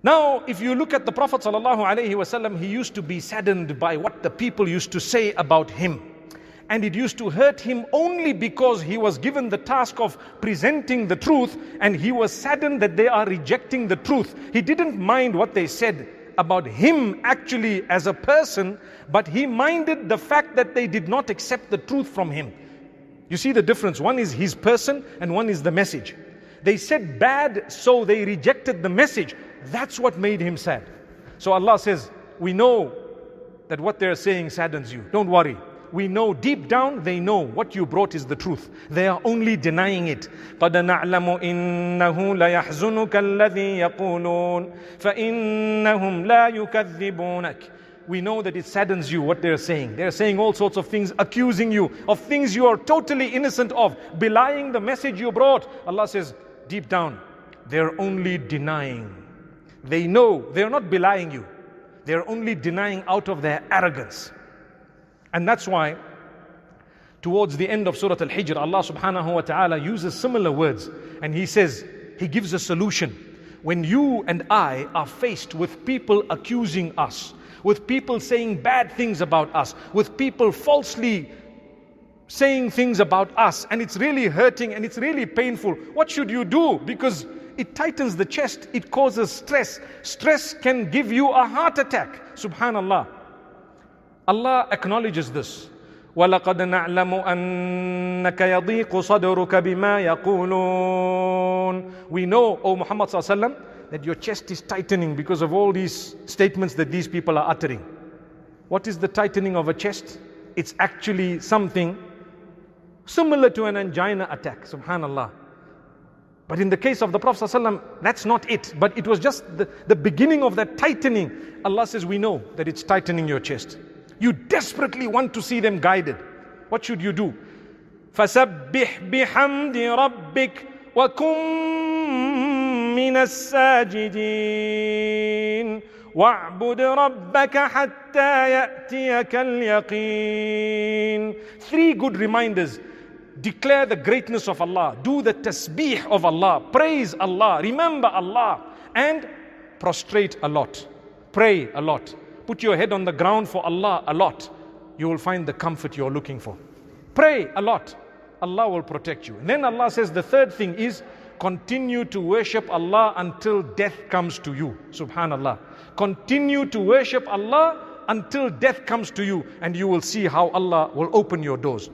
Now, if you look at the Prophet ﷺ, he used to be saddened by what the people used to say about him. And it used to hurt him only because he was given the task of presenting the truth, and he was saddened that they are rejecting the truth. He didn't mind what they said about him actually as a person, but he minded the fact that they did not accept the truth from him. You see the difference? One is his person and one is the message. They said bad, so they rejected the message. That's what made him sad. So Allah says, we know that what they're saying saddens you. Don't worry. We know deep down they know what you brought is the truth. They are only denying it. قَدْ نَعْلَمُ إِنَّهُ لَيَحْزُنُكَ الَّذِي يَقُولُونَ فَإِنَّهُمْ لَا يُكَذِّبُونَكَ. We know that it saddens you what they're saying. They're saying all sorts of things, accusing you of things you are totally innocent of, belying the message you brought. Allah says, deep down, they're only denying. They know they're not belying you. They're only denying out of their arrogance. And that's why towards the end of Surah Al-Hijr, Allah subhanahu wa ta'ala uses similar words. And He says, He gives a solution. When you and I are faced with people accusing us, with people saying bad things about us, with people falsely saying things about us, and it's really hurting and it's really painful, what should you do? Because it tightens the chest, it causes stress. Stress can give you a heart attack. Subhanallah. Allah acknowledges this. وَلَقَدْ نَعْلَمُ أَنَّكَ يَضِيقُ صَدْرُكَ بِمَا يَقُولُونَ. We know, O Muhammad sallallahu alaihi wasallam, that your chest is tightening because of all these statements that these people are uttering. What is the tightening of a chest? It's actually something similar to an angina attack. Subhanallah. But in the case of the Prophet ﷺ, that's not it. But it was just the beginning of that tightening. Allah says, we know that it's tightening your chest. You desperately want to see them guided. What should you do? فَسَبِّحْ بِحَمْدِ رَبِّكَ وَكُن مِّنَ السَّاجِدِينَ وَاعْبُدْ رَبَّكَ حَتَّى يَأْتِيَكَ الْيَقِينَ. 3 good reminders. Declare the greatness of Allah. Do the tasbih of Allah. Praise Allah. Remember Allah. And prostrate a lot. Pray a lot. Put your head on the ground for Allah a lot. You will find the comfort you're looking for. Pray a lot. Allah will protect you. And then Allah says the third thing is continue to worship Allah until death comes to you. Subhanallah. Continue to worship Allah until death comes to you, and you will see how Allah will open your doors.